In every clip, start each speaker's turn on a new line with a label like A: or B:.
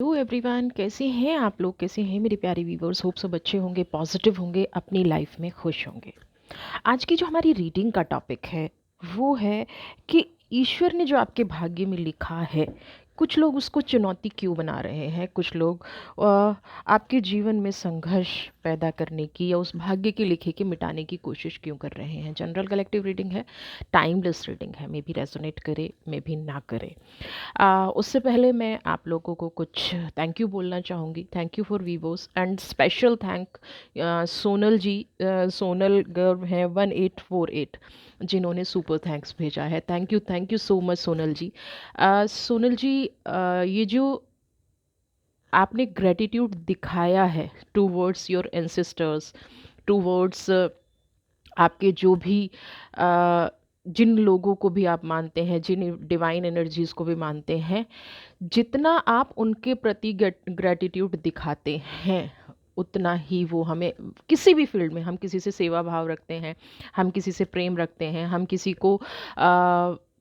A: Hello everyone, कैसे हैं आप लोग? कैसे हैं मेरे प्यारे व्यूवर्स? होप सब अच्छे होंगे, पॉजिटिव होंगे, अपनी लाइफ में खुश होंगे। आज की जो हमारी रीडिंग का टॉपिक है वो है कि ईश्वर ने जो आपके भाग्य में लिखा है, कुछ लोग उसको चुनौती क्यों बना रहे हैं। कुछ लोग आपके जीवन में संघर्ष पैदा करने की या उस भाग्य के लिखे के मिटाने की कोशिश क्यों कर रहे हैं। जनरल कलेक्टिव रीडिंग है, टाइमलेस रीडिंग है। मे भी रेजोनेट करे, मे भी ना करे। उससे पहले मैं आप लोगों को कुछ थैंक यू बोलना चाहूँगी। थैंक यू फॉर वीवोस and special thank Sonal ji. Sonal गर्व है 1848, जिन्होंने सुपर थैंक्स भेजा है। Thank you so much Sonal ji. Sonal ji, ये जो आपने ग्रेटिट्यूड दिखाया है टूवर्ड्स योर एंसेस्टर्स, टूवर्ड्स आपके जो भी जिन लोगों को भी आप मानते हैं, जिन डिवाइन एनर्जीज को भी मानते हैं, जितना आप उनके प्रति ग्रेटिट्यूड दिखाते हैं उतना ही वो हमें किसी भी फील्ड में, हम किसी से सेवा भाव रखते हैं, हम किसी से प्रेम रखते हैं, हम किसी को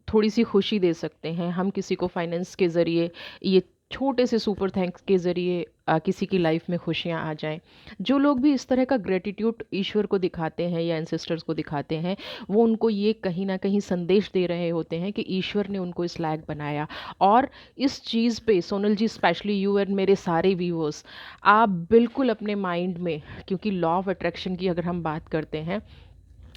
A: थोड़ी सी खुशी दे सकते हैं, हम किसी को फाइनेंस के ज़रिए, ये छोटे से सुपर थैंक्स के ज़रिए किसी की लाइफ में खुशियाँ आ जाएं। जो लोग भी इस तरह का ग्रेटिट्यूड ईश्वर को दिखाते हैं या एंसेस्टर्स को दिखाते हैं, वो उनको ये कहीं ना कहीं संदेश दे रहे होते हैं कि ईश्वर ने उनको इस लायक बनाया। और इस चीज़ पे सोनल जी, स्पेशली यू एंड मेरे सारे व्यूअर्स, आप बिल्कुल अपने माइंड में, क्योंकि लॉ ऑफ अट्रैक्शन की अगर हम बात करते हैं,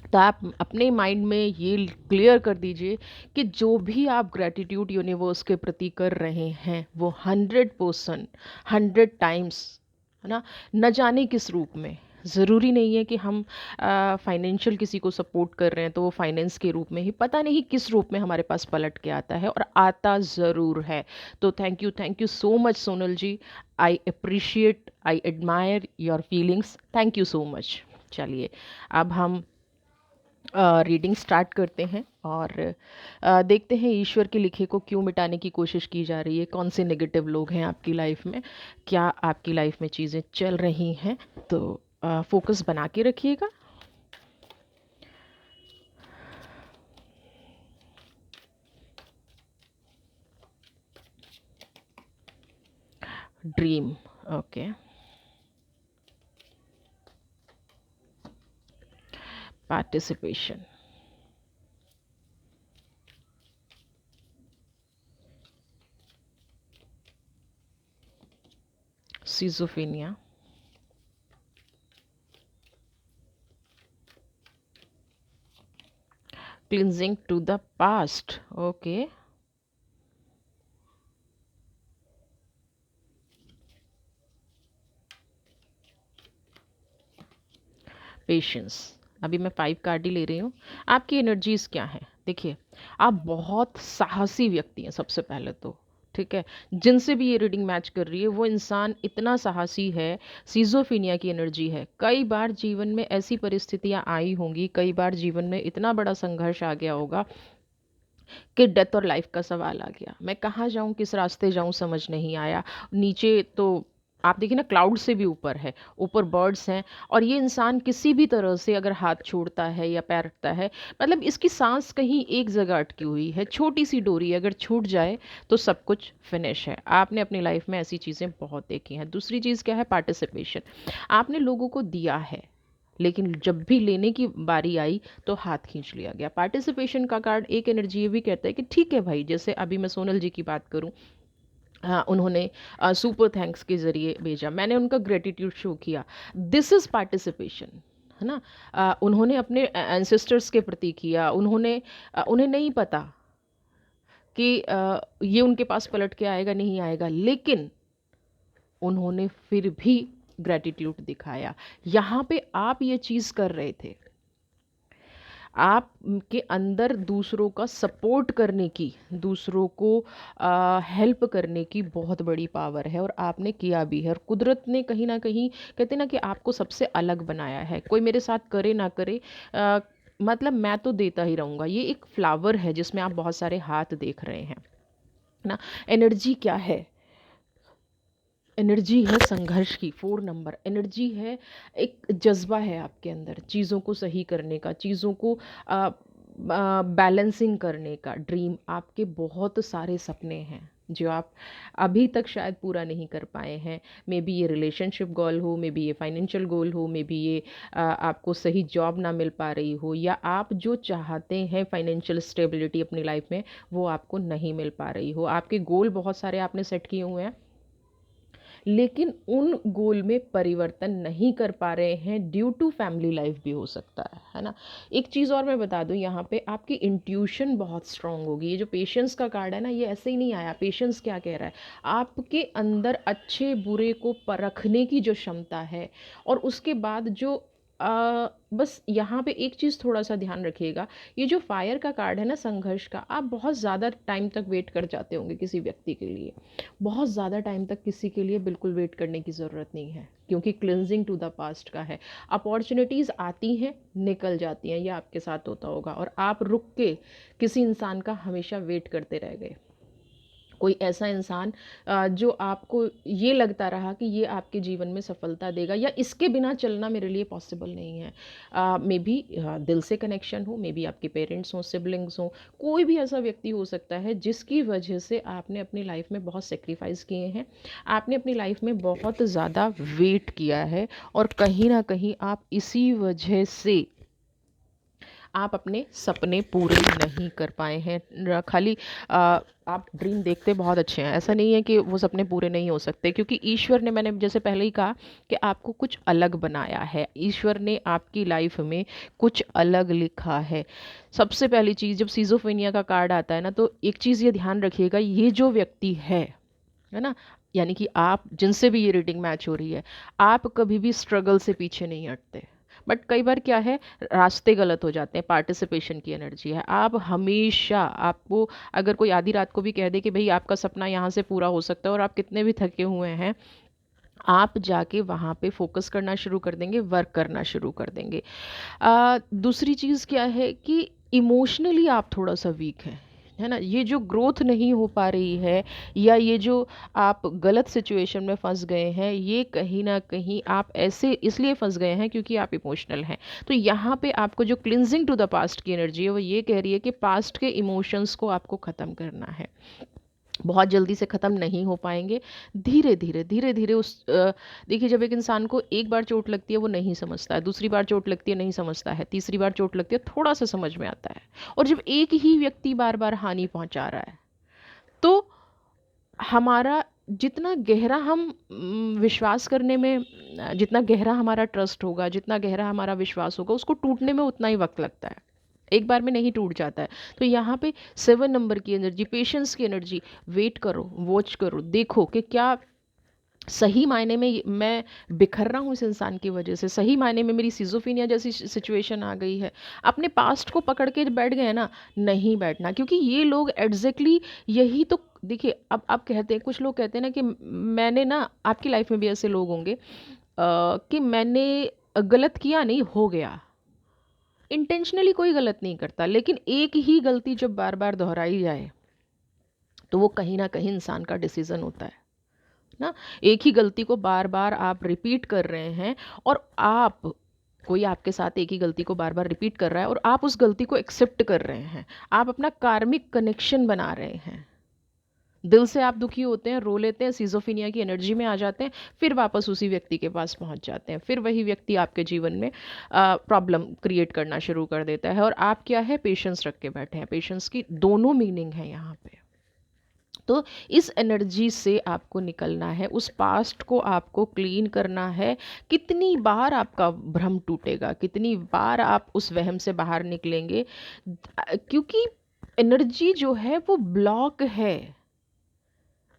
A: तो आप अपने माइंड में ये क्लियर कर दीजिए कि जो भी आप ग्रेटिट्यूड यूनिवर्स के प्रति कर रहे हैं वो 100%, 100 टाइम्स, है ना, न जाने किस रूप में। ज़रूरी नहीं है कि हम फाइनेंशियल किसी को सपोर्ट कर रहे हैं तो वो फाइनेंस के रूप में ही, पता नहीं किस रूप में हमारे पास पलट के आता है, और आता ज़रूर है। तो thank you so much Sonal ji. I appreciate, I admire your feelings. Thank you so much. चलिए, अब हम रीडिंग स्टार्ट करते हैं और देखते हैं ईश्वर के लिखे को क्यों मिटाने की कोशिश की जा रही है। कौन से नेगेटिव लोग हैं आपकी लाइफ में, क्या आपकी लाइफ में चीज़ें चल रही हैं। तो फोकस बना के रखिएगा। Dream, okay. Participation, schizophrenia, clinging to the past, okay. Patience, अभी मैं 5 कार्ड ही ले रही हूँ। आपकी एनर्जीज क्या हैं? देखिए, आप बहुत साहसी व्यक्ति हैं सबसे पहले तो, ठीक है। जिनसे भी ये रीडिंग मैच कर रही है वो इंसान इतना साहसी है। सीजोफिनिया की एनर्जी है। कई बार जीवन में ऐसी परिस्थितियां आई होंगी, कई बार जीवन में इतना बड़ा संघर्ष आ गया होगा कि डेथ और लाइफ का सवाल आ गया। मैं कहाँ जाऊँ, किस रास्ते जाऊँ, समझ नहीं आया। नीचे तो आप देखिए ना, क्लाउड से भी ऊपर है, ऊपर बर्ड्स हैं, और ये इंसान किसी भी तरह से अगर हाथ छोड़ता है या पैर रखता है, मतलब इसकी सांस कहीं एक जगह अटकी हुई है। छोटी सी डोरी अगर छूट जाए तो सब कुछ फिनिश है। आपने अपनी लाइफ में ऐसी चीज़ें बहुत देखी हैं। दूसरी चीज़ क्या है? पार्टिसिपेशन। आपने लोगों को दिया है, लेकिन जब भी लेने की बारी आई तो हाथ खींच लिया गया। पार्टिसिपेशन का कार्ड एक एनर्जी ये भी कहता है कि ठीक है भाई, जैसे अभी मैं सोनल जी की बात करूं, हाँ, उन्होंने सुपर थैंक्स के ज़रिए भेजा, मैंने उनका ग्रेटिट्यूड शो किया। दिस इज़ पार्टिसिपेशन, है ना। उन्होंने अपने एंसेस्टर्स के प्रति किया। उन्हें नहीं पता कि ये उनके पास पलट के आएगा नहीं आएगा, लेकिन उन्होंने फिर भी ग्रेटिट्यूड दिखाया। यहाँ पे आप ये चीज़ कर रहे थे, आप के अंदर दूसरों का सपोर्ट करने की, दूसरों को हेल्प करने की बहुत बड़ी पावर है, और आपने किया भी है। और कुदरत ने कहीं ना कहीं, कहते ना कि आपको सबसे अलग बनाया है। कोई मेरे साथ करे ना करे, मतलब मैं तो देता ही रहूँगा। ये एक फ्लावर है जिसमें आप बहुत सारे हाथ देख रहे हैं ना। एनर्जी क्या है? एनर्जी है संघर्ष की। 4 नंबर एनर्जी है, एक जज्बा है आपके अंदर चीज़ों को सही करने का, चीज़ों को बैलेंसिंग करने का। ड्रीम, आपके बहुत सारे सपने हैं जो आप अभी तक शायद पूरा नहीं कर पाए हैं। मे बी ये रिलेशनशिप गोल हो, मे बी ये फाइनेंशियल गोल हो, मे बी ये आपको सही जॉब ना मिल पा रही हो, या आप जो चाहते हैं फाइनेंशियल स्टेबिलिटी अपनी लाइफ में वो आपको नहीं मिल पा रही हो। आपके गोल बहुत सारे आपने सेट किए हुए हैं, लेकिन उन गोल में परिवर्तन नहीं कर पा रहे हैं, ड्यू टू फैमिली लाइफ भी हो सकता है ना। एक चीज़ और मैं बता दूं, यहाँ पे आपकी इंट्यूशन बहुत स्ट्रांग होगी। ये जो पेशेंस का कार्ड है ना, ये ऐसे ही नहीं आया। पेशेंस क्या कह रहा है, आपके अंदर अच्छे बुरे को परखने की जो क्षमता है, और उसके बाद जो बस यहाँ पे एक चीज़ थोड़ा सा ध्यान रखिएगा, ये जो फायर का कार्ड है ना, संघर्ष का, आप बहुत ज़्यादा टाइम तक वेट कर जाते होंगे किसी व्यक्ति के लिए। बहुत ज़्यादा टाइम तक किसी के लिए बिल्कुल वेट करने की ज़रूरत नहीं है, क्योंकि क्लिनजिंग टू द पास्ट का है। अपॉर्चुनिटीज़ आती हैं, निकल जाती हैं, ये आपके साथ होता होगा, और आप रुक के किसी इंसान का हमेशा वेट करते रह गए। कोई ऐसा इंसान जो आपको ये लगता रहा कि ये आपके जीवन में सफलता देगा, या इसके बिना चलना मेरे लिए पॉसिबल नहीं है। मे बी दिल से कनेक्शन हो, मे बी आपके पेरेंट्स हों, सिबलिंग्स हों, कोई भी ऐसा व्यक्ति हो सकता है जिसकी वजह से आपने अपनी लाइफ में बहुत सेक्रीफाइस किए हैं, आपने अपनी लाइफ में बहुत ज़्यादा वेट किया है, और कहीं ना कहीं आप इसी वजह से आप अपने सपने पूरे नहीं कर पाए हैं। खाली आप ड्रीम देखते बहुत अच्छे हैं, ऐसा नहीं है कि वो सपने पूरे नहीं हो सकते, क्योंकि ईश्वर ने, मैंने जैसे पहले ही कहा कि आपको कुछ अलग बनाया है। ईश्वर ने आपकी लाइफ में कुछ अलग लिखा है। सबसे पहली चीज़, जब सीजोफ्रेनिया का कार्ड आता है ना, तो एक चीज़ ये ध्यान रखिएगा, ये जो व्यक्ति है ना, यानी कि आप जिनसे भी ये रीडिंग मैच हो रही है, आप कभी भी स्ट्रगल से पीछे नहीं हटते। बट कई बार क्या है, रास्ते गलत हो जाते हैं, पार्टिसिपेशन की एनर्जी है। आप हमेशा, आपको अगर कोई आधी रात को भी कह दे कि भाई आपका सपना यहाँ से पूरा हो सकता है, और आप कितने भी थके हुए हैं, आप जाके वहाँ पे फोकस करना शुरू कर देंगे, वर्क करना शुरू कर देंगे। दूसरी चीज़ क्या है कि इमोशनली आप थोड़ा सा वीक हैं, है ना। ये जो ग्रोथ नहीं हो पा रही है, या ये जो आप गलत सिचुएशन में फंस गए हैं, ये कहीं ना कहीं आप ऐसे इसलिए फंस गए हैं क्योंकि आप इमोशनल हैं। तो यहाँ पे आपको जो क्लिनजिंग टू द पास्ट की एनर्जी है, वो ये कह रही है कि पास्ट के इमोशंस को आपको ख़त्म करना है। बहुत जल्दी से ख़त्म नहीं हो पाएंगे, धीरे धीरे धीरे धीरे देखिए, जब एक इंसान को एक बार चोट लगती है वो नहीं समझता है, दूसरी बार चोट लगती है नहीं समझता है, तीसरी बार चोट लगती है थोड़ा सा समझ में आता है, और जब एक ही व्यक्ति बार बार हानि पहुंचा रहा है, तो हमारा जितना गहरा हम विश्वास करने में, जितना गहरा हमारा ट्रस्ट होगा, जितना गहरा हमारा विश्वास होगा, उसको टूटने में उतना ही वक्त लगता है, एक बार में नहीं टूट जाता है। तो यहाँ पे 7 नंबर की एनर्जी, पेशेंस की एनर्जी, वेट करो, वॉच करो, देखो कि क्या सही मायने में मैं बिखर रहा हूँ इस इंसान की वजह से, सही मायने में मेरी सिजोफीनिया जैसी सिचुएशन आ गई है। अपने पास्ट को पकड़ के बैठ गए ना, नहीं बैठना, क्योंकि ये लोग एग्जैक्टली यही तो, देखिए अब आप कहते हैं, कुछ लोग कहते हैं ना कि मैंने ना, आपकी लाइफ में भी ऐसे लोग होंगे कि मैंने गलत किया नहीं, हो गया। इंटेंशनली कोई गलत नहीं करता, लेकिन एक ही गलती जब बार बार दोहराई जाए, तो वो कहीं ना कहीं इंसान का डिसीजन होता है ना। एक ही गलती को बार बार आप रिपीट कर रहे हैं, और आप, कोई आपके साथ एक ही गलती को बार बार रिपीट कर रहा है, और आप उस गलती को एक्सेप्ट कर रहे हैं, आप अपना कार्मिक कनेक्शन बना रहे हैं। दिल से आप दुखी होते हैं, रो लेते हैं, सिजोफिनिया की एनर्जी में आ जाते हैं, फिर वापस उसी व्यक्ति के पास पहुंच जाते हैं, फिर वही व्यक्ति आपके जीवन में प्रॉब्लम क्रिएट करना शुरू कर देता है, और आप क्या है, पेशेंस रख के बैठे हैं। पेशेंस की दोनों मीनिंग है यहाँ पे। तो इस एनर्जी से आपको निकलना है, उस पास्ट को आपको क्लीन करना है। कितनी बार आपका भ्रम टूटेगा, कितनी बार आप उस वहम से बाहर निकलेंगे, क्योंकि एनर्जी जो है वो ब्लॉक है।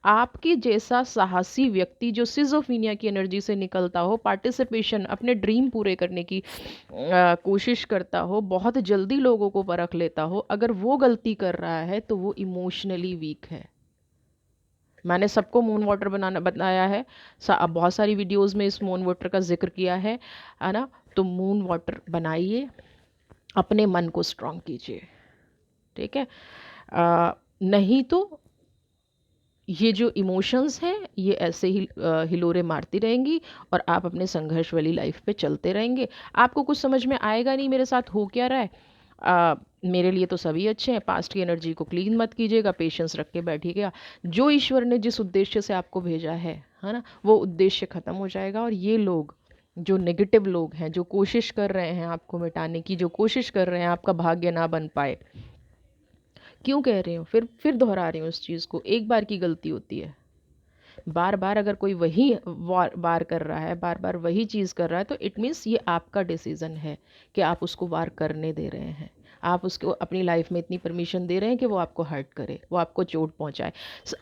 A: आपके जैसा साहसी व्यक्ति जो सिजोफीनिया की एनर्जी से निकलता हो, पार्टिसिपेशन, अपने ड्रीम पूरे करने की कोशिश करता हो, बहुत जल्दी लोगों को परख लेता हो, अगर वो गलती कर रहा है तो वो इमोशनली वीक है। मैंने सबको मून वाटर बनाना बताया है, अब बहुत सारी वीडियोस में इस मून वाटर का जिक्र किया है ना। तो मून वाटर बनाइए, अपने मन को स्ट्रांग कीजिए, ठीक है। नहीं तो ये जो इमोशंस हैं ये ऐसे ही हिलोरे मारती रहेंगी, और आप अपने संघर्ष वाली लाइफ पे चलते रहेंगे। आपको कुछ समझ में आएगा नहीं मेरे साथ हो क्या रहा है। मेरे लिए तो सभी अच्छे हैं। पास्ट की एनर्जी को क्लीन मत कीजिएगा, पेशेंस रख के बैठिएगा। जो ईश्वर ने जिस उद्देश्य से आपको भेजा है ना, वो उद्देश्य ख़त्म हो जाएगा। और ये लोग जो नेगेटिव लोग हैं, जो कोशिश कर रहे हैं आपको मिटाने की, जो कोशिश कर रहे हैं आपका भाग्य ना बन पाए, क्यों कह रही हूँ, फिर दोहरा रही हूँ उस चीज़ को। एक बार की गलती होती है, बार बार अगर कोई वही वार कर रहा है, बार बार वही चीज़ कर रहा है, तो इट मीन्स ये आपका डिसीज़न है कि आप उसको वार करने दे रहे हैं। आप उसको अपनी लाइफ में इतनी परमिशन दे रहे हैं कि वो आपको हर्ट करे, वो आपको चोट पहुंचाए।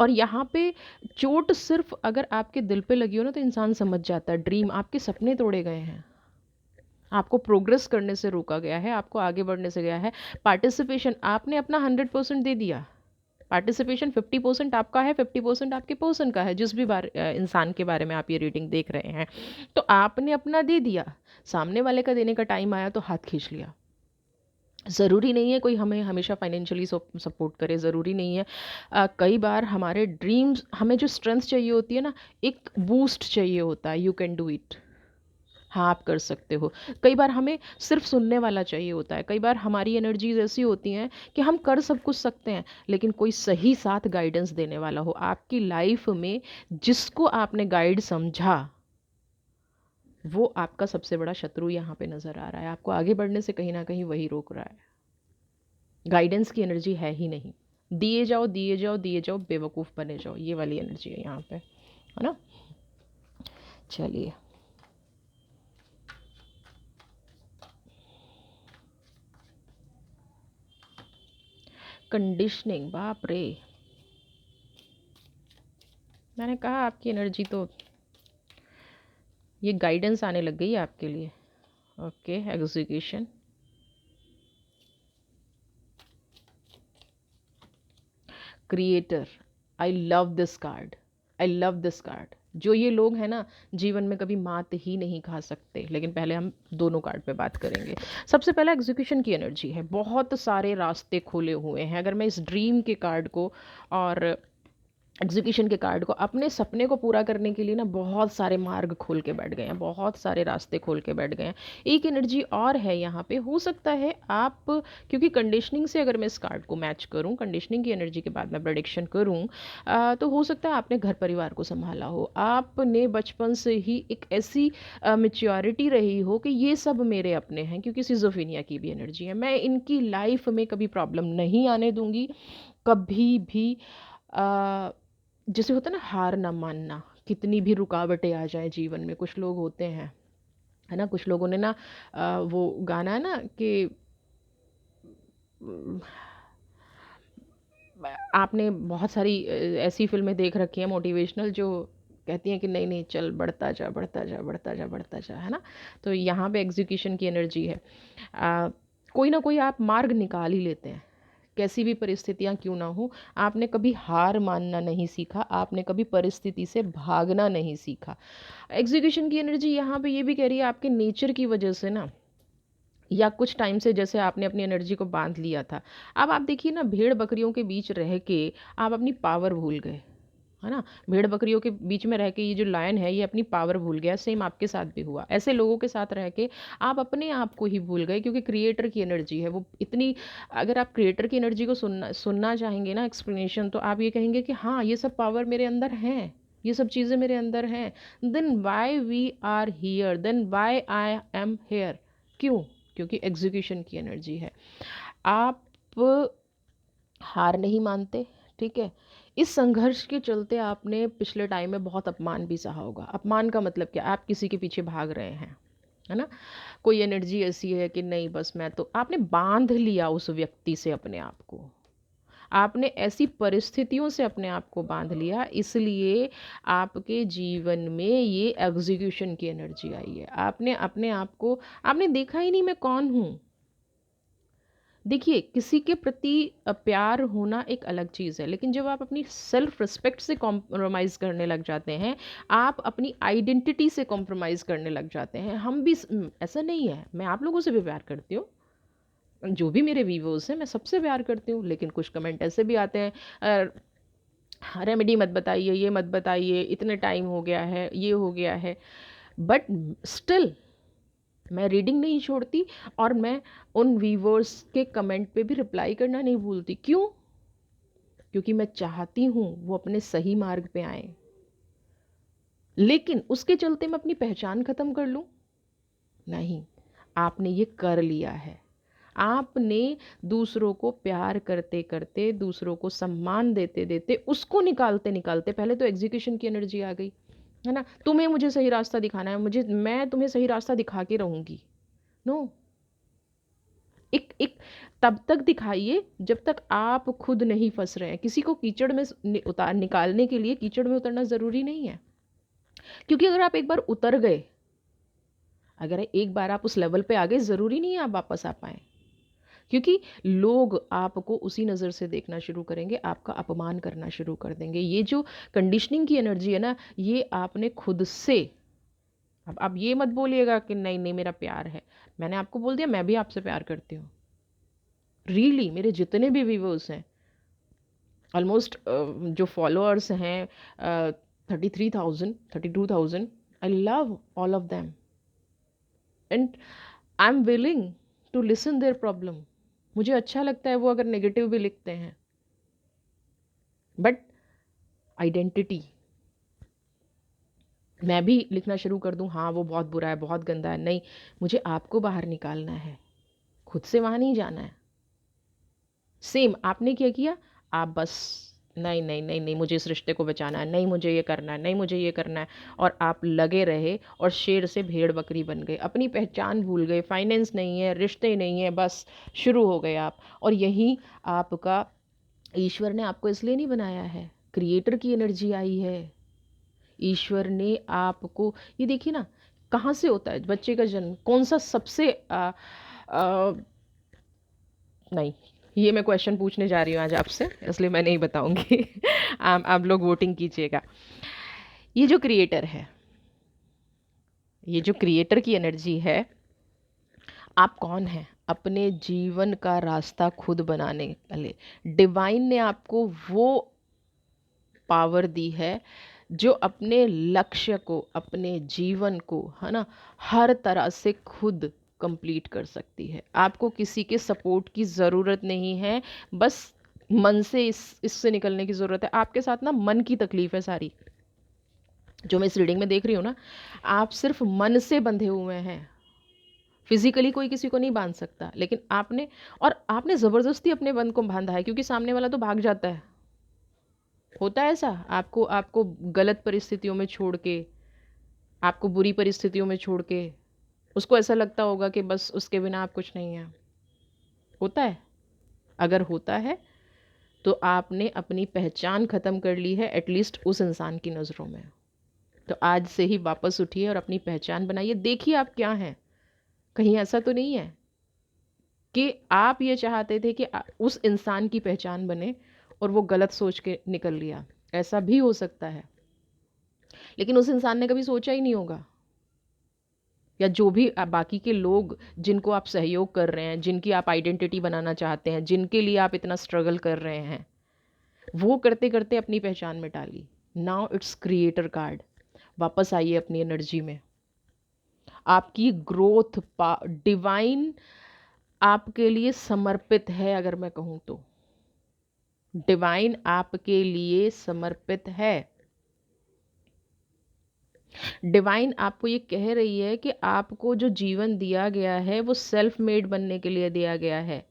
A: और यहाँ पे चोट सिर्फ अगर आपके दिल पे लगी हो ना, तो इंसान समझ जाता है। ड्रीम, आपके सपने तोड़े गए हैं, आपको प्रोग्रेस करने से रोका गया है, आपको आगे बढ़ने से गया है। पार्टिसिपेशन, आपने अपना 100% दे दिया। पार्टिसिपेशन 50% आपका है, 50% आपके पर्सन का है, जिस भी इंसान के बारे में आप ये रीडिंग देख रहे हैं। तो आपने अपना दे दिया, सामने वाले का देने का टाइम आया तो हाथ खींच लिया। ज़रूरी नहीं है कोई हमें हमेशा फाइनेंशियली सपोर्ट करे, ज़रूरी नहीं है। कई बार हमारे ड्रीम्स, हमें जो स्ट्रेंथ चाहिए होती है ना, एक बूस्ट चाहिए होता है। यू कैन डू इट, हाँ आप कर सकते हो। कई बार हमें सिर्फ सुनने वाला चाहिए होता है। कई बार हमारी एनर्जीज ऐसी होती हैं कि हम कर सब कुछ सकते हैं, लेकिन कोई सही साथ गाइडेंस देने वाला हो आपकी लाइफ में। जिसको आपने गाइड समझा, वो आपका सबसे बड़ा शत्रु यहाँ पे नज़र आ रहा है। आपको आगे बढ़ने से कहीं ना कहीं वही रोक रहा है। गाइडेंस की एनर्जी है ही नहीं। दिए जाओ दिए जाओ दिए जाओ, बेवकूफ़ बने जाओ, ये वाली एनर्जी है यहाँ पे, है ना। चलिए, कंडीशनिंग, बाप रे। मैंने कहा आपकी एनर्जी तो, ये गाइडेंस आने लग गई है आपके लिए। Okay, execution, creator. I love this card, I love this card. जो ये लोग हैं ना, जीवन में कभी मात ही नहीं खा सकते। लेकिन पहले हम दोनों कार्ड पे बात करेंगे। सबसे पहला एग्जीक्यूशन की एनर्जी है। बहुत सारे रास्ते खुले हुए हैं। अगर मैं इस ड्रीम के कार्ड को और एग्जीक्यूशन के कार्ड को, अपने सपने को पूरा करने के लिए ना, बहुत सारे मार्ग खोल के बैठ गए हैं, बहुत सारे रास्ते खोल के बैठ गए हैं। एक एनर्जी और है यहाँ पे, हो सकता है आप, क्योंकि कंडीशनिंग से अगर मैं इस कार्ड को मैच करूँ, कंडीशनिंग की एनर्जी के बाद मैं प्रेडिक्शन करूँ, तो हो सकता है आपने घर परिवार को संभाला हो, आपने बचपन से ही एक ऐसी मेच्योरिटी रही हो कि ये सब मेरे अपने हैं। क्योंकि सिजोफिनिया की भी एनर्जी है, मैं इनकी लाइफ में कभी प्रॉब्लम नहीं आने दूंगी, कभी भी। जैसे होता है ना, हार ना मानना, कितनी भी रुकावटें आ जाए जीवन में। कुछ लोग होते हैं, है ना, कुछ लोगों ने ना, वो गाना है ना कि अम, आपने बहुत सारी ऐसी फिल्में देख रखी हैं मोटिवेशनल, जो कहती हैं कि नहीं नहीं चल, बढ़ता जा बढ़ता जा बढ़ता जा बढ़ता जा, है ना। तो यहाँ पे एग्जीक्यूशन की एनर्जी है। कोई ना कोई आप मार्ग निकाल ही लेते हैं, कैसी भी परिस्थितियां क्यों ना हो। आपने कभी हार मानना नहीं सीखा, आपने कभी परिस्थिति से भागना नहीं सीखा। एग्जीक्यूशन की एनर्जी यहाँ पे ये भी कह रही है, आपके नेचर की वजह से ना, या कुछ टाइम से जैसे आपने अपनी एनर्जी को बांध लिया था। अब आप देखिए ना, भेड़ बकरियों के बीच रह के आप अपनी पावर भूल गए, है ना। भेड़ बकरियों के बीच में रह के ये जो लायन है, ये अपनी पावर भूल गया। सेम आपके साथ भी हुआ। ऐसे लोगों के साथ रह के आप अपने आप को ही भूल गए, क्योंकि क्रिएटर की एनर्जी है वो इतनी। अगर आप क्रिएटर की एनर्जी को सुनना चाहेंगे ना, एक्सप्लेनेशन, तो आप ये कहेंगे कि हाँ, ये सब पावर मेरे अंदर है, ये सब चीज़ें मेरे अंदर हैं। Then why we are here, then why I am here. क्यों? क्योंकि एग्जीक्यूशन की एनर्जी है। आप हार नहीं मानते, ठीक है। इस संघर्ष के चलते आपने पिछले टाइम में बहुत अपमान भी सहा होगा। अपमान का मतलब क्या? आप किसी के पीछे भाग रहे हैं, है ना। कोई एनर्जी ऐसी है कि नहीं, बस मैं तो, आपने बांध लिया उस व्यक्ति से अपने आप को, आपने ऐसी परिस्थितियों से अपने आप को बांध लिया, इसलिए आपके जीवन में ये एग्जीक्यूशन की एनर्जी आई है। आपने अपने आप को, आपने देखा ही नहीं मैं कौन हूँ। देखिए, किसी के प्रति प्यार होना एक अलग चीज़ है, लेकिन जब आप अपनी सेल्फ रिस्पेक्ट से कॉम्प्रोमाइज़ करने लग जाते हैं, आप अपनी आइडेंटिटी से कॉम्प्रोमाइज़ करने लग जाते हैं। हम भी ऐसा नहीं है, मैं आप लोगों से भी प्यार करती हूँ, जो भी मेरे व्यूअर्स हैं मैं सबसे प्यार करती हूँ। लेकिन कुछ कमेंट ऐसे भी आते हैं, रेमेडी मत बताइए, ये मत बताइए, इतने टाइम हो गया है, ये हो गया है। बट स्टिल मैं रीडिंग नहीं छोड़ती और मैं उन व्यूवर्स के कमेंट पे भी रिप्लाई करना नहीं भूलती। क्यों? क्योंकि मैं चाहती हूँ वो अपने सही मार्ग पे आए। लेकिन उसके चलते मैं अपनी पहचान खत्म कर लूँ? नहीं, आपने ये कर लिया है। आपने दूसरों को प्यार करते करते, दूसरों को सम्मान देते देते, उसको निकालते निकालते पहले तो एग्जीक्यूशन की एनर्जी आ गई, है ना? तुम्हें मुझे सही रास्ता दिखाना है, मुझे मैं तुम्हें सही रास्ता दिखा के रहूंगी। नो, एक एक तब तक दिखाइए जब तक आप खुद नहीं फंस रहे हैं। किसी को कीचड़ में उतार निकालने के लिए कीचड़ में उतरना ज़रूरी नहीं है, क्योंकि अगर आप एक बार उतर गए, अगर एक बार आप उस लेवल पे आ गए, ज़रूरी नहीं है आप वापस आ पाएँ। क्योंकि लोग आपको उसी नज़र से देखना शुरू करेंगे, आपका अपमान करना शुरू कर देंगे। ये जो कंडीशनिंग की एनर्जी है ना, ये आपने खुद से, अब आप ये मत बोलिएगा कि नहीं नहीं मेरा प्यार है। मैंने आपको बोल दिया मैं भी आपसे प्यार करती हूँ। रियली मेरे जितने भी व्यूवर्स हैं, ऑलमोस्ट जो फॉलोअर्स हैं 33,000 32,000, I love all of them and I am willing to listen their problem. मुझे अच्छा लगता है वो अगर नेगेटिव भी लिखते हैं, बट आइडेंटिटी मैं भी लिखना शुरू कर दूं, हाँ वो बहुत बुरा है, बहुत गंदा है, नहीं, मुझे आपको बाहर निकालना है, खुद से वहाँ नहीं जाना है। सेम आपने क्या किया, आप बस नहीं नहीं नहीं नहीं मुझे इस रिश्ते को बचाना है, नहीं मुझे ये करना है, नहीं मुझे ये करना है, और आप लगे रहे और शेर से भेड़ बकरी बन गए, अपनी पहचान भूल गए, फाइनेंस नहीं है, रिश्ते नहीं है, बस शुरू हो गए आप। और यही आपका, ईश्वर ने आपको इसलिए नहीं बनाया है, क्रिएटर की एनर्जी आई है। ईश्वर ने आपको, ये देखिए ना, कहाँ से होता है बच्चे का जन्म, कौन सा सबसे आ, नहीं, ये मैं क्वेश्चन पूछने जा रही हूँ आज आपसे, इसलिए मैं नहीं बताऊंगी। आप लोग वोटिंग कीजिएगा। ये जो क्रिएटर है, ये जो क्रिएटर की एनर्जी है, आप कौन हैं? अपने जीवन का रास्ता खुद बनाने वाले। डिवाइन ने आपको वो पावर दी है जो अपने लक्ष्य को, अपने जीवन को, है ना, हर तरह से खुद कंप्लीट कर सकती है। आपको किसी के सपोर्ट की ज़रूरत नहीं है, बस मन से इससे निकलने की ज़रूरत है। आपके साथ ना मन की तकलीफ़ है सारी, जो मैं इस रीडिंग में देख रही हूँ ना, आप सिर्फ मन से बंधे हुए हैं। फिजिकली कोई किसी को नहीं बांध सकता, लेकिन आपने ज़बरदस्ती अपने बंध को बांधा है, क्योंकि सामने वाला तो भाग जाता है। होता है ऐसा, आपको आपको गलत परिस्थितियों में छोड़ के, आपको बुरी परिस्थितियों में छोड़ के, उसको ऐसा लगता होगा कि बस उसके बिना आप कुछ नहीं हैं। होता है? अगर होता है तो आपने अपनी पहचान ख़त्म कर ली है, एटलीस्ट उस इंसान की नज़रों में। तो आज से ही वापस उठिए और अपनी पहचान बनाइए। देखिए आप क्या हैं। कहीं ऐसा तो नहीं है कि आप ये चाहते थे कि उस इंसान की पहचान बने और वो गलत सोच के निकल लिया। ऐसा भी हो सकता है, लेकिन उस इंसान ने कभी सोचा ही नहीं होगा। या जो भी बाकी के लोग जिनको आप सहयोग कर रहे हैं, जिनकी आप आइडेंटिटी बनाना चाहते हैं, जिनके लिए आप इतना स्ट्रगल कर रहे हैं, वो करते करते अपनी पहचान मिटा ली। Now it's creator card. वापस आइए अपनी एनर्जी में। आपकी ग्रोथ डिवाइन आपके लिए समर्पित है। अगर मैं कहूँ तो डिवाइन आपके लिए समर्पित है। डिवाइन आपको ये कह रही है कि आपको जो जीवन दिया गया है वो सेल्फ मेड बनने के लिए दिया गया है,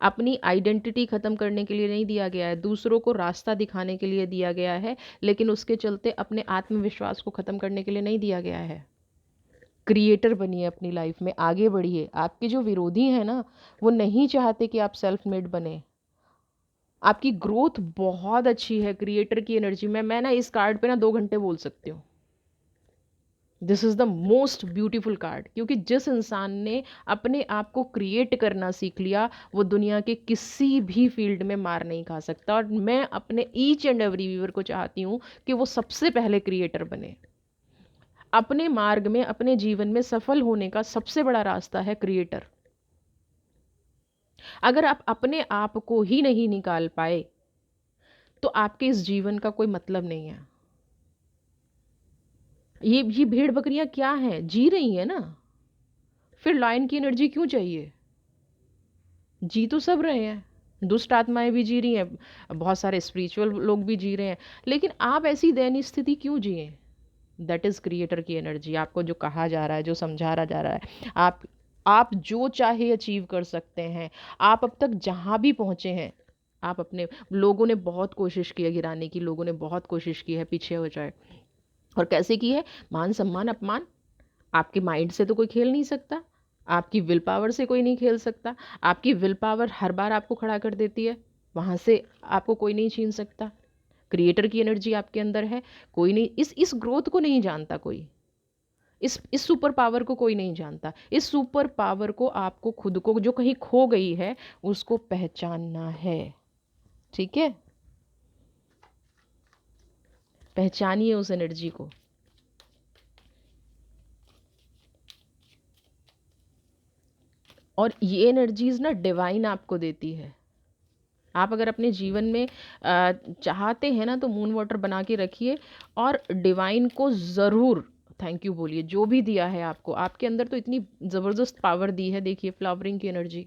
A: अपनी आइडेंटिटी ख़त्म करने के लिए नहीं दिया गया है, दूसरों को रास्ता दिखाने के लिए दिया गया है, लेकिन उसके चलते अपने आत्मविश्वास को ख़त्म करने के लिए नहीं दिया गया है। क्रिएटर बनिए, अपनी लाइफ में आगे बढ़िए। आपके जो विरोधी हैं ना, वो नहीं चाहते कि आप सेल्फ मेड बने। आपकी ग्रोथ बहुत अच्छी है क्रिएटर की एनर्जी में। मैं ना इस कार्ड पे ना 2 घंटे बोल सकती हूँ। This is the most beautiful card, क्योंकि जिस इंसान ने अपने आप को क्रिएट करना सीख लिया, वो दुनिया के किसी भी फील्ड में मार नहीं खा सकता। और मैं अपने ईच एंड एवरी व्यूअर को चाहती हूँ कि वो सबसे पहले क्रिएटर बने। अपने मार्ग में, अपने जीवन में सफल होने का सबसे बड़ा रास्ता है क्रिएटर। अगर आप अपने आप को ही नहीं निकाल पाए तो आपके इस जीवन का कोई मतलब नहीं है। ये भेड़ बकरियां क्या हैं, जी रही हैं ना, फिर लायन की एनर्जी क्यों चाहिए? जी तो सब रहे हैं, दुष्ट आत्माएं भी जी रही हैं, बहुत सारे स्पिरिचुअल लोग भी जी रहे हैं, लेकिन आप ऐसी दयनीय स्थिति क्यों जिए? दैट इज क्रिएटर की एनर्जी। आपको जो कहा जा रहा है, जो समझाया जा रहा है, आप जो चाहे अचीव कर सकते हैं। आप अब तक जहां भी पहुंचे हैं, आप अपने, लोगों ने बहुत कोशिश की है गिराने की, लोगों ने बहुत कोशिश की है पीछे हो जाए, और कैसे की है? मान सम्मान अपमान। आपके माइंड से तो कोई खेल नहीं सकता, आपकी विल पावर से कोई नहीं खेल सकता। आपकी विल पावर हर बार आपको खड़ा कर देती है, वहां से आपको कोई नहीं छीन सकता। क्रिएटर की एनर्जी आपके अंदर है, कोई नहीं, इस ग्रोथ को नहीं जानता कोई, इस सुपर पावर को कोई नहीं जानता। इस सुपर पावर को आपको खुद को, जो कहीं खो गई है, उसको पहचानना है। ठीक है, पहचानिए उस एनर्जी को। और ये एनर्जीज ना डिवाइन आपको देती है। आप अगर अपने जीवन में चाहते हैं ना, तो मून वाटर बना के रखिए, और डिवाइन को ज़रूर थैंक यू बोलिए, जो भी दिया है आपको। आपके अंदर तो इतनी ज़बरदस्त पावर दी है। देखिए, फ्लावरिंग की एनर्जी।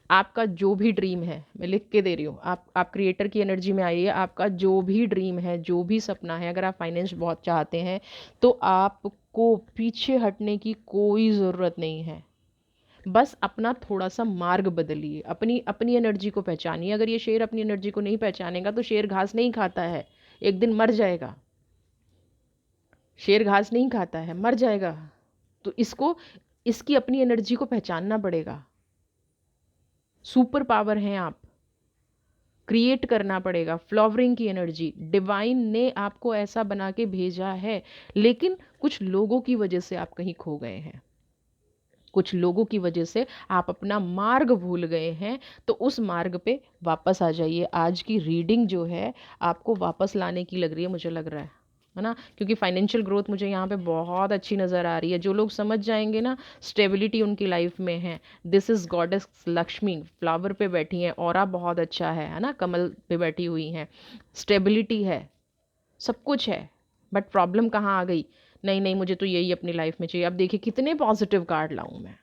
A: आपका जो भी ड्रीम है, मैं लिख के दे रही हूँ, आप क्रिएटर की एनर्जी में आइए। आपका जो भी ड्रीम है, जो भी सपना है, अगर आप फाइनेंस बहुत चाहते हैं, तो आपको पीछे हटने की कोई ज़रूरत नहीं है। बस अपना थोड़ा सा मार्ग बदलिए, अपनी अपनी एनर्जी को पहचानिए। अगर ये शेर अपनी एनर्जी को नहीं पहचानेगा, तो शेर घास नहीं खाता है, एक दिन मर जाएगा। शेर घास नहीं खाता है, मर जाएगा। तो इसको, इसकी अपनी एनर्जी को पहचानना पड़ेगा। सुपर पावर हैं आप, क्रिएट करना पड़ेगा फ्लावरिंग की एनर्जी। डिवाइन ने आपको ऐसा बना के भेजा है, लेकिन कुछ लोगों की वजह से आप कहीं खो गए हैं, कुछ लोगों की वजह से आप अपना मार्ग भूल गए हैं। तो उस मार्ग पे वापस आ जाइए। आज की रीडिंग जो है आपको वापस लाने की लग रही है, मुझे लग रहा है ना, क्योंकि फाइनेंशियल ग्रोथ मुझे यहाँ पे बहुत अच्छी नज़र आ रही है। जो लोग समझ जाएंगे ना, स्टेबिलिटी उनकी लाइफ में है। This is goddess Lakshmi, flower पे बैठी हैं, ऑरा बहुत अच्छा है ना, कमल पे बैठी हुई हैं, स्टेबिलिटी है, सब कुछ है। बट प्रॉब्लम कहाँ आ गई? नहीं नहीं, मुझे तो यही अपनी लाइफ में चाहिए। अब देखिए कितने पॉजिटिव कार्ड लाऊं मैं,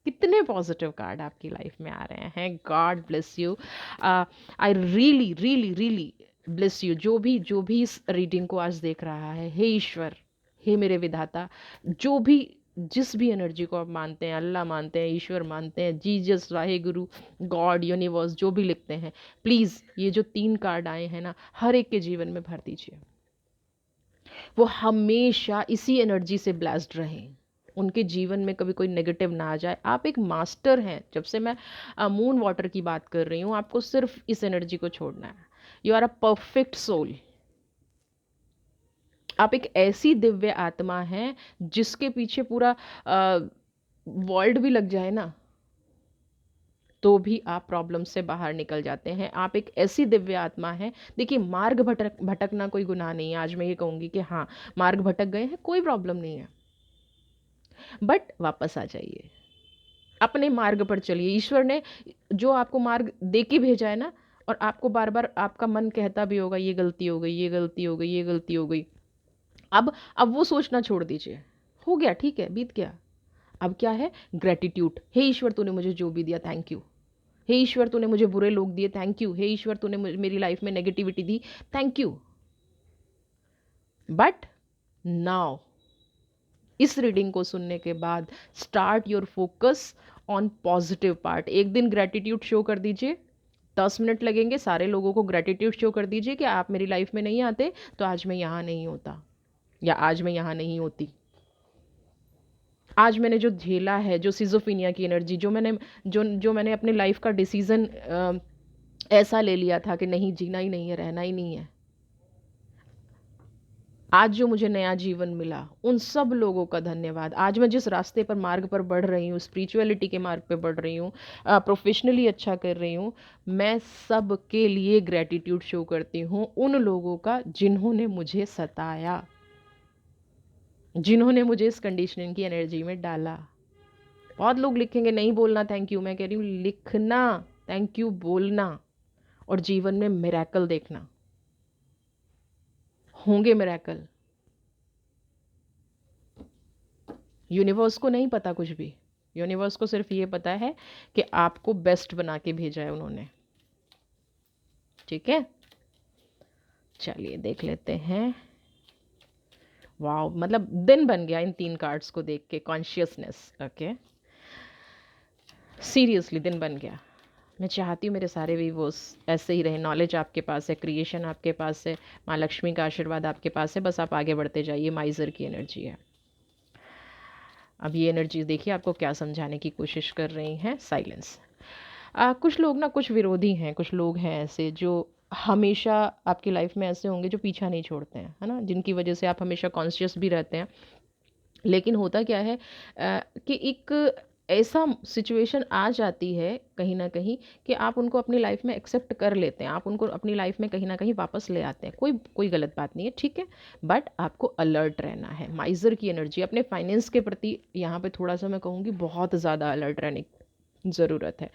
A: कितने पॉजिटिव कार्ड आपकी लाइफ में आ रहे हैं। God bless you. I really really really bless you. जो भी इस रीडिंग को आज देख रहा है, हे ईश्वर, हे मेरे विधाता, जो भी, जिस भी एनर्जी को आप मानते हैं, अल्लाह मानते हैं, ईश्वर मानते हैं, Jesus, Wahe Guru, God, universe, जो भी लिखते हैं, प्लीज़ ये जो 3 कार्ड आए हैं ना, हर एक के जीवन में भर दीजिए। वो हमेशा इसी एनर्जी से ब्लेस्ड रहें, उनके जीवन में कभी कोई नेगेटिव ना आ जाए। आप एक मास्टर हैं। जब से मैं मून वाटर की बात कर रही हूँ, आपको सिर्फ इस एनर्जी को छोड़ना है। You are a perfect soul. आप एक ऐसी दिव्य आत्मा हैं जिसके पीछे पूरा वर्ल्ड भी लग जाए ना, तो भी आप प्रॉब्लम से बाहर निकल जाते हैं। आप एक ऐसी दिव्य आत्मा है। देखिए, मार्ग भटकना कोई गुनाह नहीं है। आज मैं ये कहूँगी कि हाँ, मार्ग भटक गए हैं, कोई प्रॉब्लम नहीं है, बट वापस आ जाइए, अपने मार्ग पर चलिए। ईश्वर ने जो आपको मार्ग दे के भेजा है ना, और आपको बार बार आपका मन कहता भी होगा ये गलती हो गई, ये गलती हो गई, ये गलती हो गई, अब वो सोचना छोड़ दीजिए। हो गया, ठीक है, बीत गया। अब क्या है? ग्रेटिट्यूड। हे ईश्वर, तूने मुझे जो भी दिया, थैंक यू। हे ईश्वर, तूने मुझे बुरे लोग दिए, थैंक यू। हे ईश्वर, तूने मेरी लाइफ में negativity the, thank you. But now, इस रीडिंग को सुनने के बाद, start your focus on positive part. एक दिन ग्रेटिट्यूड शो कर दीजिए, 10 मिनट लगेंगे, सारे लोगों को ग्रेटिट्यूड शो कर दीजिए कि आप मेरी लाइफ में नहीं आते तो आज मैं यहाँ नहीं होता, या आज मैं यहाँ नहीं होती। आज मैंने जो झेला है, जो सिजोफिनिया की एनर्जी, जो मैंने अपने लाइफ का डिसीजन ऐसा ले लिया था कि नहीं, जीना ही नहीं है, रहना ही नहीं है, आज जो मुझे नया जीवन मिला, उन सब लोगों का धन्यवाद। आज मैं जिस रास्ते पर, मार्ग पर बढ़ रही हूँ, स्पिरिचुअलिटी के मार्ग पे बढ़ रही हूँ, प्रोफेशनली अच्छा कर रही हूँ, मैं सब के लिए ग्रेटिट्यूड शो करती हूँ। उन लोगों का जिन्होंने मुझे सताया, जिन्होंने मुझे इस कंडीशनिंग की एनर्जी में डाला। बहुत लोग लिखेंगे नहीं बोलना थैंक यू, मैं कह रही हूँ लिखना, थैंक यू बोलना, और जीवन में मिरेकल देखना। होंगे मिरेकल। यूनिवर्स को नहीं पता कुछ भी, यूनिवर्स को सिर्फ ये पता है कि आपको बेस्ट बना के भेजा है उन्होंने। ठीक है, चलिए देख लेते हैं। वाह, मतलब दिन बन गया इन 3 कार्ड्स को देख के। कॉन्शियसनेस, ओके, सीरियसली दिन बन गया। मैं चाहती हूँ मेरे सारे व्यूवर्स ऐसे ही रहे। नॉलेज आपके पास है, क्रिएशन आपके पास है, माँ लक्ष्मी का आशीर्वाद आपके पास है, बस आप आगे बढ़ते जाइए। माइजर की एनर्जी है। अब ये एनर्जी देखिए आपको क्या समझाने की कोशिश कर रही हैं। साइलेंस। कुछ लोग ना, कुछ विरोधी हैं, कुछ लोग हैं ऐसे जो हमेशा आपकी लाइफ में ऐसे होंगे जो पीछा नहीं छोड़ते हैं, है ना, जिनकी वजह से आप हमेशा कॉन्शियस भी रहते हैं। लेकिन होता क्या है कि एक ऐसा सिचुएशन आ जाती है कहीं न कहीं कि आप उनको अपनी लाइफ में एक्सेप्ट कर लेते हैं, आप उनको अपनी लाइफ में कहीं न कहीं वापस ले आते हैं। कोई कोई गलत बात नहीं है, ठीक है? बट आपको अलर्ट रहना है। माइज़र की एनर्जी अपने फाइनेंस के प्रति यहाँ पे थोड़ा-सा मैं कहूँगी बहुत ज़्यादा अलर्ट रहने की ज़रूरत है।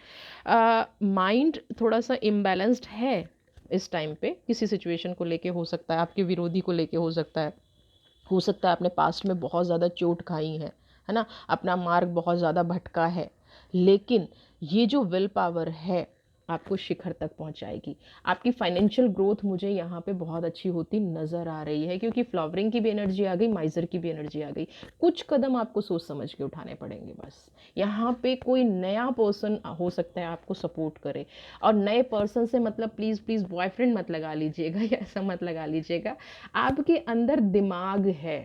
A: माइंड थोड़ा-सा इम्बैलेंस्ड है इस टाइम पे, किसी सिचुएशन को लेके हो सकता है, आपके विरोधी को लेके हो सकता है। हो सकता है आपने पास्ट में बहुत ज़्यादा चोट खाई है ना, अपना मार्ग बहुत ज़्यादा भटका है। लेकिन ये जो विल पावर है आपको शिखर तक पहुंचाएगी। आपकी फाइनेंशियल ग्रोथ मुझे यहाँ पे बहुत अच्छी होती नज़र आ रही है, क्योंकि फ्लावरिंग की भी एनर्जी आ गई, माइजर की भी एनर्जी आ गई। कुछ कदम आपको सोच समझ के उठाने पड़ेंगे बस। यहाँ पे कोई नया पर्सन हो सकता है आपको सपोर्ट करे, और नए पर्सन से मतलब प्लीज़ प्लीज़ बॉयफ्रेंड मत लगा लीजिएगा या ऐसा मत लगा लीजिएगा। आपके अंदर दिमाग है,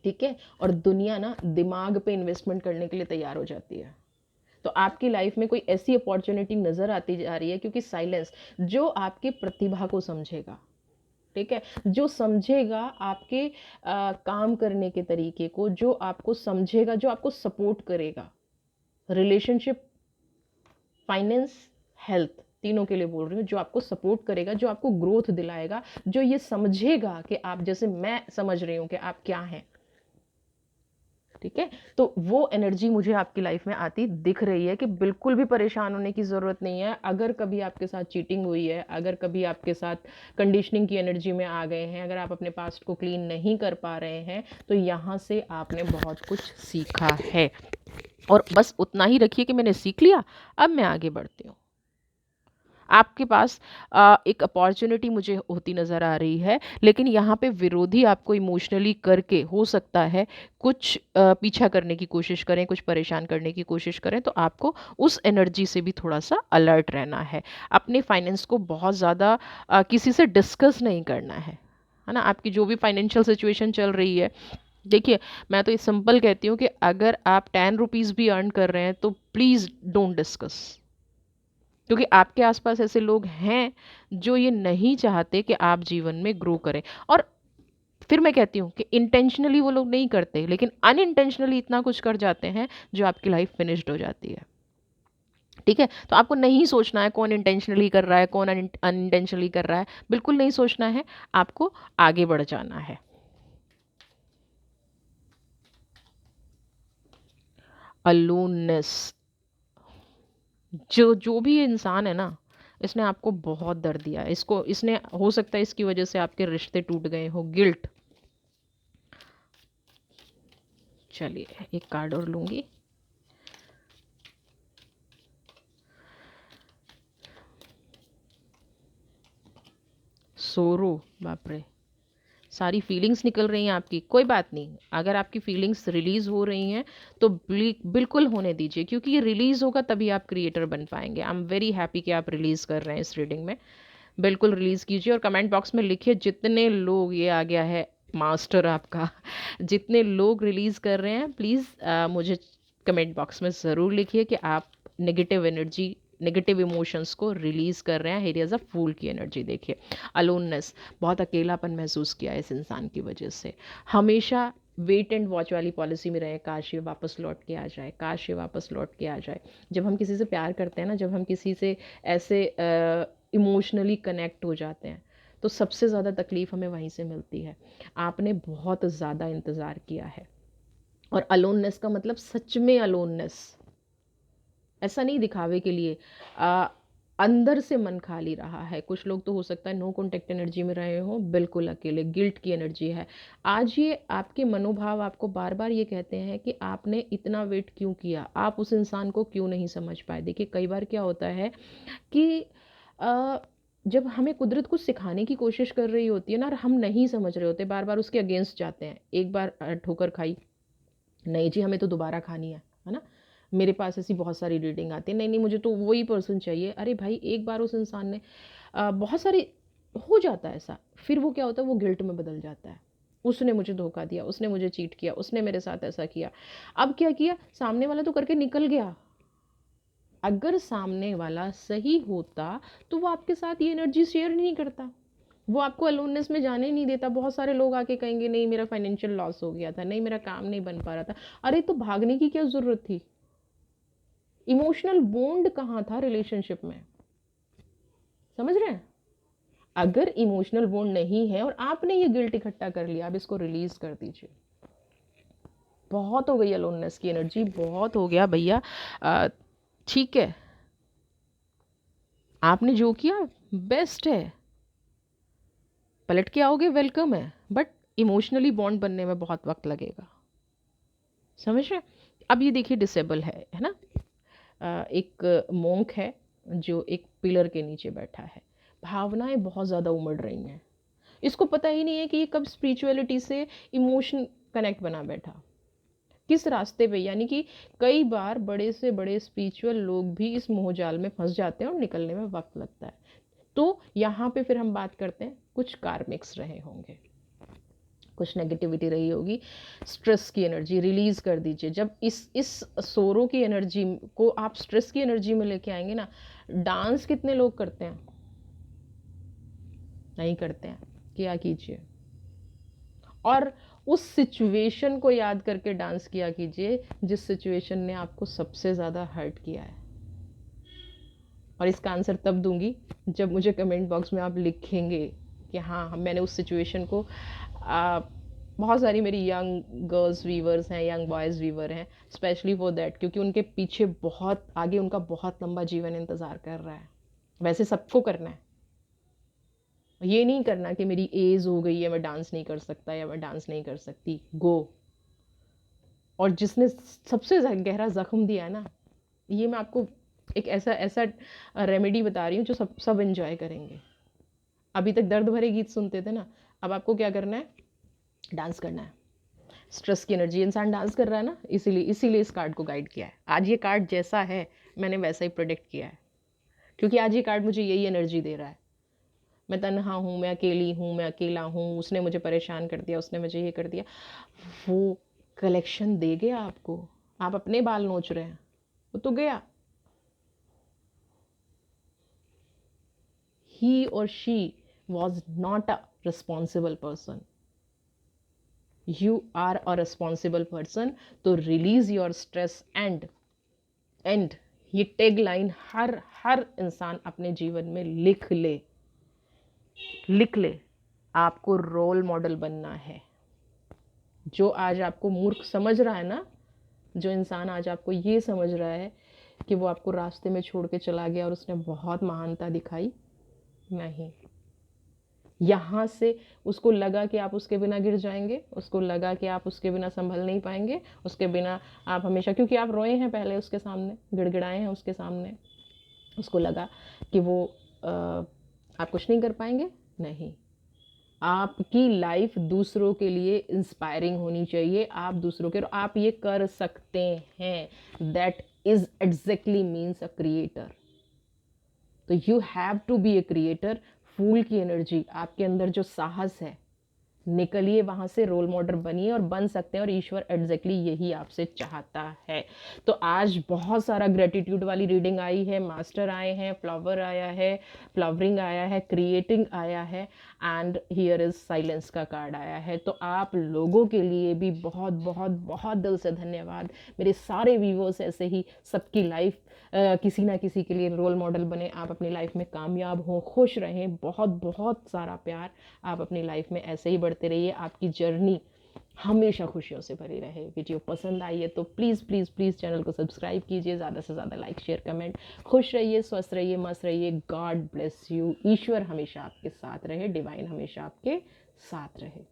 A: ठीक है, और दुनिया ना दिमाग पे इन्वेस्टमेंट करने के लिए तैयार हो जाती है। तो आपकी लाइफ में कोई ऐसी अपॉर्चुनिटी नज़र आती जा रही है, क्योंकि साइलेंस जो आपकी प्रतिभा को समझेगा, ठीक है, जो समझेगा आपके काम करने के तरीके को, जो आपको समझेगा, जो आपको सपोर्ट करेगा। रिलेशनशिप, फाइनेंस, हेल्थ, तीनों के लिए बोल रही हूँ। जो आपको सपोर्ट करेगा, जो आपको ग्रोथ दिलाएगा, जो ये समझेगा कि आप, जैसे मैं समझ रही हूँ कि आप क्या हैं, ठीक है, तो वो एनर्जी मुझे आपकी लाइफ में आती दिख रही है कि बिल्कुल भी परेशान होने की ज़रूरत नहीं है। अगर कभी आपके साथ चीटिंग हुई है, अगर कभी आपके साथ कंडीशनिंग की एनर्जी में आ गए हैं, अगर आप अपने पास्ट को क्लीन नहीं कर पा रहे हैं, तो यहाँ से आपने बहुत कुछ सीखा है। और बस उतना ही रखिए कि मैंने सीख लिया, अब मैं आगे बढ़ती हूँ। आपके पास एक अपॉर्चुनिटी मुझे होती नज़र आ रही है, लेकिन यहाँ पे विरोधी आपको इमोशनली करके हो सकता है कुछ पीछा करने की कोशिश करें, कुछ परेशान करने की कोशिश करें, तो आपको उस एनर्जी से भी थोड़ा-सा अलर्ट रहना है। अपने फाइनेंस को बहुत ज़्यादा किसी से डिस्कस नहीं करना है ना? आपकी जो भी फाइनेंशियल सिचुएशन चल रही है, देखिए, मैं तो ये सिंपल कहती हूँ कि अगर आप 10 रुपीज़ भी अर्न कर रहे हैं, तो प्लीज़ डोंट डिस्कस। क्योंकि आपके आसपास ऐसे लोग हैं जो ये नहीं चाहते कि आप जीवन में ग्रो करें। और फिर मैं कहती हूँ कि इंटेंशनली वो लोग नहीं करते, लेकिन अनइंटेंशनली इतना कुछ कर जाते हैं जो आपकी लाइफ फिनिश्ड हो जाती है। ठीक है, तो आपको नहीं सोचना है कौन इंटेंशनली कर रहा है, कौन अनइंटेंशनली कर रहा है, बिल्कुल नहीं सोचना है। आपको आगे बढ़ जाना है। अलोननेस, जो जो भी ये इंसान है ना, इसने आपको बहुत दर्द दिया है। इसको, इसने, हो सकता है इसकी वजह से आपके रिश्ते टूट गए हो। गिल्ट। चलिए एक कार्ड और लूंगी। सोरो, बाप रे, सारी फीलिंग्स निकल रही हैं आपकी। कोई बात नहीं, अगर आपकी फीलिंग्स रिलीज हो रही हैं तो बिल्कुल होने दीजिए, क्योंकि ये रिलीज होगा तभी आप क्रिएटर बन पाएंगे। आई एम वेरी हैप्पी कि आप रिलीज कर रहे हैं इस रीडिंग में। बिल्कुल रिलीज कीजिए, और कमेंट बॉक्स में लिखिए जितने लोग, ये आ गया है मास्टर आपका, जितने लोग रिलीज कर रहे हैं प्लीज़ मुझे कमेंट बॉक्स में ज़रूर लिखिए कि आप नेगेटिव एनर्जी, नेगेटिव इमोशंस को रिलीज़ कर रहे हैं। हियर इज़ अ फूल की एनर्जी। देखिए, अलोननेस, बहुत अकेलापन महसूस किया है इस इंसान की वजह से। हमेशा वेट एंड वॉच वाली पॉलिसी में रहे, काश ये वापस लौट के आ जाए, काश ये वापस लौट के आ जाए। जब हम किसी से प्यार करते हैं ना, जब हम किसी से ऐसे इमोशनली कनेक्ट हो जाते हैं, तो सबसे ज़्यादा तकलीफ़ हमें वहीं से मिलती है। आपने बहुत ज़्यादा इंतज़ार किया है, और अलोननेस का मतलब सच में अलोननेस, ऐसा नहीं दिखावे के लिए। अंदर से मन खाली रहा है। कुछ लोग तो हो सकता है नो कॉन्टैक्ट एनर्जी में रहे हों, बिल्कुल अकेले, गिल्ट की एनर्जी है। आज ये आपके मनोभाव आपको बार बार ये कहते हैं कि आपने इतना वेट क्यों किया, आप उस इंसान को क्यों नहीं समझ पाए। देखिए कई बार क्या होता है कि अ, जब हमें कुदरत कुछ सिखाने की कोशिश कर रही होती है ना और हम नहीं समझ रहे होते, बार बार उसके अगेंस्ट जाते हैं। एक बार ठोकर खाई, नहीं जी हमें तो दोबारा खानी है ना। मेरे पास ऐसी बहुत सारी रीडिंग आती है, नहीं नहीं मुझे तो वही पर्सन चाहिए। अरे भाई एक बार उस इंसान ने बहुत सारी हो जाता है ऐसा, फिर वो क्या होता है, वो गिल्ट में बदल जाता है। उसने मुझे धोखा दिया, उसने मुझे चीट किया, उसने मेरे साथ ऐसा किया। अब क्या किया, सामने वाला तो करके निकल गया। अगर सामने वाला सही होता तो वो आपके साथ ये एनर्जी शेयर नहीं करता, वो आपको अलोननेस में जाने नहीं देता। बहुत सारे लोग आके कहेंगे नहीं मेरा फाइनेंशियल लॉस हो गया था, नहीं मेरा काम नहीं बन पा रहा था। अरे तो भागने की क्या जरूरत थी। इमोशनल बॉन्ड कहाँ था रिलेशनशिप में, समझ रहे हैं। अगर इमोशनल बॉन्ड नहीं है और आपने ये गिल्ट इकट्ठा कर लिया, आप इसको रिलीज कर दीजिए। बहुत हो गई अलोननेस की एनर्जी, बहुत हो गया भैया। ठीक है, आपने जो किया बेस्ट है, पलट के आओगे वेलकम है, बट इमोशनली बॉन्ड बनने में बहुत वक्त लगेगा, समझ रहे हैं। अब ये देखिए डिसेबल है ना। एक मोंक है जो एक पिलर के नीचे बैठा है, भावनाएं बहुत ज़्यादा उमड़ रही हैं। इसको पता ही नहीं है कि ये कब स्पिरिचुअलिटी से इमोशन कनेक्ट बना बैठा, किस रास्ते पे। यानी कि कई बार बड़े से बड़े स्पिरिचुअल लोग भी इस मोहजाल में फंस जाते हैं और निकलने में वक्त लगता है। तो यहाँ पे फिर हम बात करते हैं, कुछ कार्मिक्स रहे होंगे, कुछ नेगेटिविटी रही होगी। स्ट्रेस की एनर्जी रिलीज कर दीजिए। जब इस सोरो की एनर्जी को आप स्ट्रेस की एनर्जी में लेके आएंगे ना, डांस कितने लोग करते हैं, नहीं करते हैं, क्या कीजिए। और उस सिचुएशन को याद करके डांस किया कीजिए जिस सिचुएशन ने आपको सबसे ज़्यादा हर्ट किया है। और इसका आंसर तब दूंगी जब मुझे कमेंट बॉक्स में आप लिखेंगे कि हाँ मैंने उस सिचुएशन को आ, बहुत सारी मेरी यंग गर्ल्स वीवर्स हैं, यंग बॉयज़ वीवर हैं, स्पेशली फॉर दैट, क्योंकि उनके पीछे बहुत आगे उनका बहुत लंबा जीवन इंतज़ार कर रहा है। वैसे सबको करना है, ये नहीं करना कि मेरी एज हो गई है मैं डांस नहीं कर सकता या मैं डांस नहीं कर सकती। गो। और जिसने सबसे गहरा जख्म दिया है ना, ये मैं आपको एक ऐसा ऐसा रेमेडी बता रही हूँ जो सब सब एंजॉय करेंगे। अभी तक दर्द भरे गीत सुनते थे ना, अब आपको क्या करना है, डांस करना है। स्ट्रेस की एनर्जी, इंसान डांस कर रहा है ना, इसीलिए इसीलिए इस कार्ड को गाइड किया है। आज ये कार्ड जैसा है मैंने वैसा ही प्रोडिक्ट किया है, क्योंकि आज ये कार्ड मुझे यही एनर्जी दे रहा है। मैं तन्हा हूँ, मैं अकेली हूँ, मैं अकेला हूँ, उसने मुझे परेशान कर दिया, उसने मुझे ये कर दिया। वो कलेक्शन दे गया आपको, आप अपने बाल नोच रहे हैं, वो तो गया। He or she was not a responsible person. You are a responsible person. तो release your stress and ये टैग लाइन हर हर इंसान अपने जीवन में लिख ले, लिख ले। आपको रोल मॉडल बनना है। जो आज आपको मूर्ख समझ रहा है ना, जो इंसान आज आपको ये समझ रहा है कि वो आपको रास्ते में छोड़ के चला गया और उसने बहुत महानता दिखाई, नहीं। यहाँ से उसको लगा कि आप उसके बिना गिर जाएंगे, उसको लगा कि आप उसके बिना संभल नहीं पाएंगे, उसके बिना आप हमेशा, क्योंकि आप रोए हैं पहले उसके सामने, गिड़गिड़ाए हैं उसके सामने, उसको लगा कि वो आप कुछ नहीं कर पाएंगे। नहीं, आपकी लाइफ दूसरों के लिए इंस्पायरिंग होनी चाहिए। आप दूसरों के, आप ये कर सकते हैं। That is exactly means a creator. तो you have to be a creator. फूल की एनर्जी, आपके अंदर जो साहस है, निकलिए वहाँ से, रोल मॉडल बनिए और बन सकते हैं। और ईश्वर एग्जैक्टली यही आपसे चाहता है। तो आज बहुत सारा ग्रेटिट्यूड वाली रीडिंग आई है, मास्टर आए हैं, फ्लावर आया है, फ्लावरिंग आया है, क्रिएटिंग आया है, एंड हियर इज साइलेंस का कार्ड आया है। तो आप लोगों के लिए भी बहुत बहुत बहुत दिल से धन्यवाद। मेरे सारे व्यूवर्स ऐसे ही सबकी लाइफ किसी ना किसी के लिए रोल मॉडल बने, आप अपनी लाइफ में कामयाब हों, खुश रहें। बहुत बहुत सारा प्यार। आप अपनी लाइफ में ऐसे ही बढ़ते रहिए। आपकी जर्नी हमेशा खुशियों से भरी रहे। वीडियो पसंद आई है तो प्लीज़ प्लीज़ प्लीज़ चैनल को सब्सक्राइब कीजिए, ज़्यादा से ज़्यादा लाइक शेयर कमेंट। खुश रहिए, स्वस्थ रहिए, मस्त रहिए। God bless you. ईश्वर हमेशा आपके साथ रहे, डिवाइन हमेशा आपके साथ रहे।